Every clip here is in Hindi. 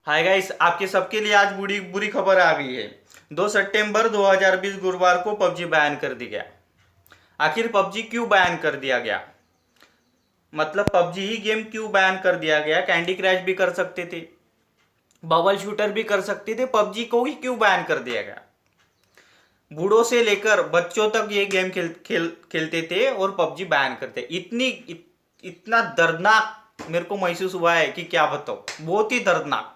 हाय गाइस, आपके सबके लिए आज बुरी बुरी खबर आ गई है। 2 सितंबर 2020 गुरुवार को पबजी बैन कर दिया गया। आखिर पबजी क्यों बैन कर दिया गया? मतलब पबजी ही गेम क्यों बैन कर दिया गया? कैंडी क्रैश भी कर सकते थे, बबल शूटर भी कर सकते थे, पबजी को ही क्यों बैन कर दिया गया? बूढ़ों से लेकर बच्चों तक ये गेम खेलते थे और पबजी बैन करते। इतना दर्दनाक मेरे को महसूस हुआ है कि क्या बताओ, बहुत ही दर्दनाक।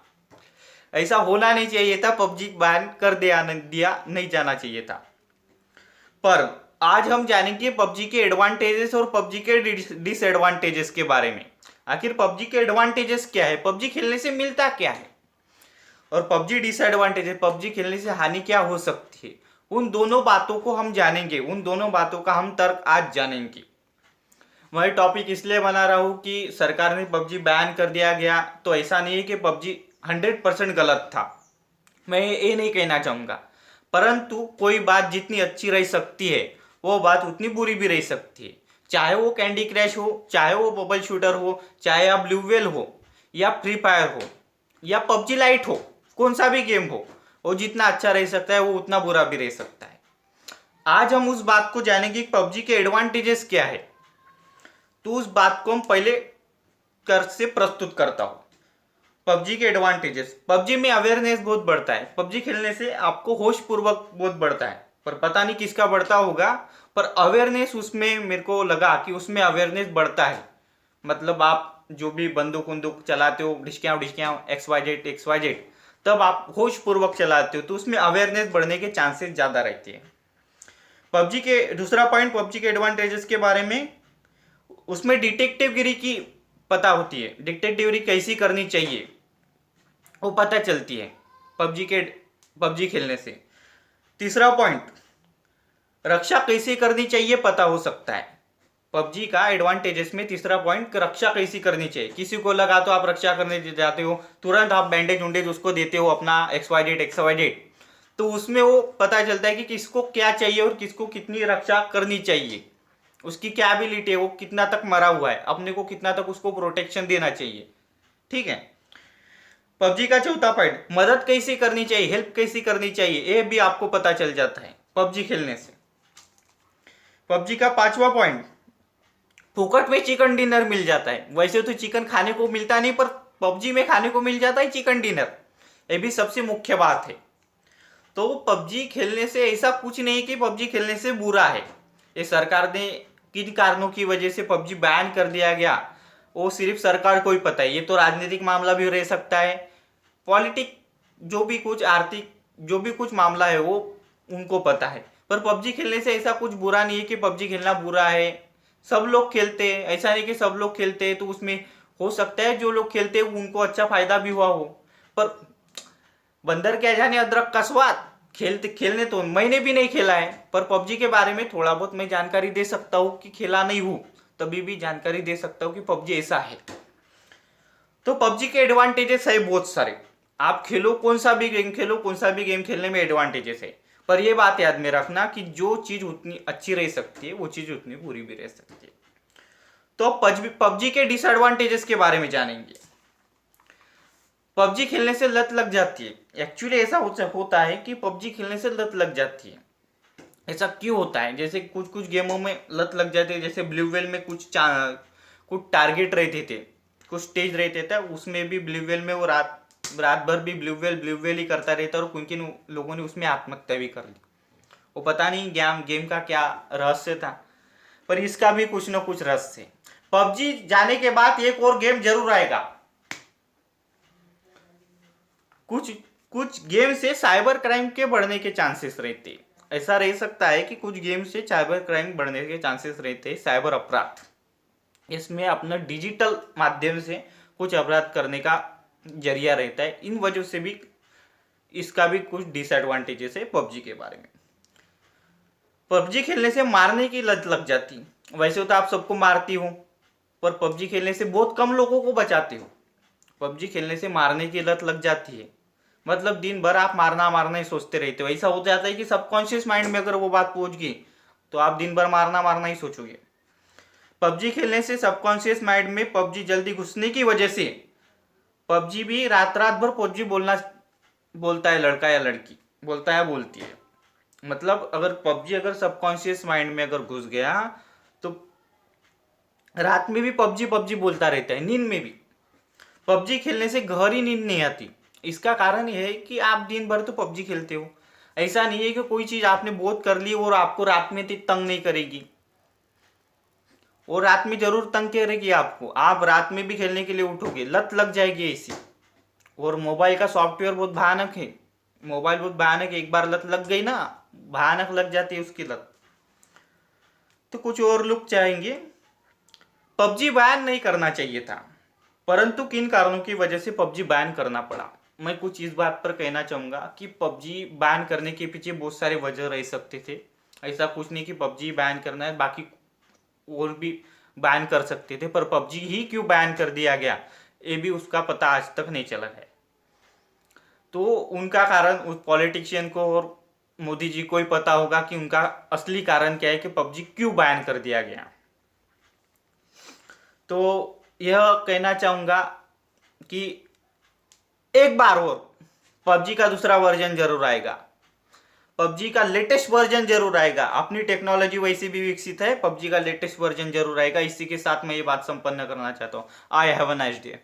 ऐसा होना नहीं चाहिए था, पबजी बैन कर दिया नहीं जाना चाहिए था। पर आज हम जानेंगे पबजी के एडवांटेजेस और पबजी के डिसएडवांटेजेस के बारे में। आखिर पबजी के एडवांटेजेस क्या है, पबजी खेलने से मिलता क्या है, और पबजी डिसएडवांटेजेस, पबजी खेलने से हानि क्या हो सकती है, उन दोनों बातों को हम जानेंगे। उन दोनों बातों का हम तर्क आज जानेंगे। मैं टॉपिक इसलिए बना रहा हूँ कि सरकार ने पबजी बैन कर दिया गया तो ऐसा नहीं है कि पबजी 100% गलत था, मैं ये नहीं कहना चाहूँगा। परंतु कोई बात जितनी अच्छी रह सकती है वो बात उतनी बुरी भी रह सकती है। चाहे वो कैंडी क्रैश हो, चाहे वो बबल शूटर हो, चाहे या ब्लू वेल हो, या फ्री फायर हो, या पबजी लाइट हो, कौन सा भी गेम हो, वो जितना अच्छा रह सकता है वो उतना बुरा भी रह सकता है। आज हम उस बात को जानेंगे कि पबजी के एडवांटेजेस क्या है। तो उस बात को हम पहले कर से प्रस्तुत करता हूँ। पबजी के एडवांटेजेस, पबजी में अवेयरनेस बहुत बढ़ता है। पबजी खेलने से आपको होश पूर्वक बहुत बढ़ता है, पर पता नहीं किसका बढ़ता होगा, पर अवेयरनेस उसमें मेरे को लगा कि उसमें अवेयरनेस बढ़ता है। मतलब आप जो भी बंदूक वंदूक चलाते हो, ढिशकियाँ XYZ, तब आप होश पूर्वक चलाते हो तो उसमें अवेयरनेस बढ़ने के चांसेस ज़्यादा रहते हैं। पबजी के दूसरा पॉइंट, पबजी के एडवांटेजेस के बारे में, उसमें डिटेक्टिव गिरी की पता होती है। डिटेक्टिव गिरी कैसी करनी चाहिए वो पता चलती है पबजी खेलने से। तीसरा पॉइंट, रक्षा कैसे करनी चाहिए पता हो सकता है। पबजी का एडवांटेजेस में तीसरा पॉइंट, रक्षा कैसी करनी चाहिए। किसी को लगा तो आप रक्षा करने जाते हो, तुरंत आप बैंडेज उंडेज उसको देते हो अपना XYZ, तो उसमें वो पता चलता है कि किसको क्या चाहिए और किसको कितनी रक्षा करनी चाहिए, उसकी क्या एबिलिटी है, वो कितना तक मरा हुआ है, अपने को कितना तक उसको प्रोटेक्शन देना चाहिए। ठीक है। पबजी का चौथा पॉइंट, मदद कैसी करनी चाहिए, हेल्प कैसी करनी चाहिए, ये भी आपको पता चल जाता है पबजी खेलने से। पबजी का पांचवा पॉइंट, फुकट में चिकन डिनर मिल जाता है। वैसे तो चिकन खाने को मिलता नहीं, पर पबजी में खाने को मिल जाता है चिकन डिनर, ये भी सबसे मुख्य बात है। तो पबजी खेलने से ऐसा कुछ नहीं कि पबजी खेलने से बुरा है। ये सरकार ने किन कारणों की वजह से पबजी बैन कर दिया गया वो सिर्फ सरकार को ही पता है। ये तो राजनीतिक मामला भी रह सकता है, पॉलिटिक जो भी कुछ आर्थिक जो भी कुछ मामला है वो उनको पता है। पर पबजी खेलने से ऐसा कुछ बुरा नहीं है कि पबजी खेलना बुरा है। सब लोग खेलते हैं, ऐसा नहीं कि सब लोग खेलते हैं तो उसमें हो सकता है जो लोग खेलते हैं उनको अच्छा फायदा भी हुआ हो। पर बंदर क्या जाने अदरक का स्वाद, खेलने तो मैंने भी नहीं खेला है, पर पबजी के बारे में थोड़ा बहुत मैं जानकारी दे सकता हूँ कि खेला नहीं हूँ, तभी भी जानकारी दे सकता हूँ कि पबजी ऐसा है। तो पबजी के एडवांटेजेस है बहुत सारे। आप खेलो कौन सा भी गेम खेलो, कौन सा भी गेम खेलने में एडवांटेजेस है, पर यह बात याद में रखना कि जो चीज उतनी अच्छी रह सकती है वो चीज उतनी बुरी भी रह सकती है। तो पबजी के डिसएडवांटेजेस के बारे में जानेंगे। पबजी खेलने से लत लग जाती है। एक्चुअली ऐसा होता है कि पबजी खेलने से लत लग जाती है। ऐसा क्यों होता है? जैसे कुछ कुछ गेमों में लत लग जाती है, जैसे ब्लू वेल में कुछ टारगेट रहते थे, कुछ स्टेज रहते थे, उसमें भी ब्लू वेल में वो रात रात भर भी ब्लू वेल ही करता रहता, और किन किन लोगों ने उसमें आत्महत्या भी कर ली। वो पता नहीं गेम का क्या रहस्य था, पर इसका भी कुछ ना कुछ रहस्य है। पबजी जाने के बाद एक और गेम जरूर आएगा। कुछ कुछ गेम से साइबर क्राइम के बढ़ने के चांसेस रहते हैं। ऐसा रह सकता है कि कुछ गेम से साइबर क्राइम बढ़ने के चांसेस रहते हैं, साइबर अपराध। इसमें अपना डिजिटल माध्यम से कुछ अपराध करने का जरिया रहता है। इन वजह से भी इसका भी कुछ डिसएडवांटेजेस है पबजी के बारे में। पबजी खेलने से मारने की लत लग जाती। वैसे तो आप सबको मारती हो, पर पबजी खेलने से बहुत कम लोगों को बचाते हो। पबजी खेलने से मारने की लत लग जाती है, मतलब दिन भर आप मारना ही सोचते रहते हो। ऐसा हो जाता है कि सबकॉन्शियस माइंड में अगर वो बात पहुंच गई तो आप दिन भर मारना ही सोचोगे। पबजी खेलने से सबकॉन्शियस माइंड में पबजी जल्दी घुसने की वजह से पबजी भी रात रात भर पबजी बोलता है लड़का या लड़की, बोलता है बोलती है। मतलब अगर पबजी अगर सबकॉन्शियस माइंड में अगर घुस गया तो रात में भी पबजी पबजी बोलता रहता है, नींद में भी। पबजी खेलने से गहरी नींद नहीं आती। इसका कारण यह है कि आप दिन भर तो पबजी खेलते हो। ऐसा नहीं है कि कोई चीज आपने बहुत कर ली और आपको रात में तंग नहीं करेगी, और रात में जरूर तंग करेगी आपको। आप रात में भी खेलने के लिए उठोगे, लत लग जाएगी ऐसी। और मोबाइल का सॉफ्टवेयर बहुत भयानक है, मोबाइल बहुत भयानक है। एक बार लत लग गई ना, भयानक लग जाती है उसकी लत। तो कुछ और लोग चाहेंगे पबजी बैन नहीं करना चाहिए था, परंतु किन कारणों की वजह से पबजी बैन करना पड़ा। मैं कुछ इस बात पर कहना चाहूंगा कि पबजी बैन करने के पीछे बहुत सारे वजह रह सकते थे। ऐसा कुछ नहीं कि पबजी बैन करना है, बाकी और भी बैन कर सकते थे, पर पबजी ही क्यों बैन कर दिया गया ये भी उसका पता आज तक नहीं चला है। तो उनका कारण उस पॉलिटिशियन को और मोदी जी को ही पता होगा कि उनका असली कारण क्या है कि पबजी क्यों बैन कर दिया गया। तो यह कहना चाहूंगा कि एक बार और पबजी का दूसरा वर्जन जरूर आएगा, पबजी का लेटेस्ट वर्जन जरूर आएगा। अपनी टेक्नोलॉजी वैसे भी विकसित है, पबजी का लेटेस्ट वर्जन जरूर आएगा। इसी के साथ मैं ये बात संपन्न करना चाहता हूँ। I have a nice day.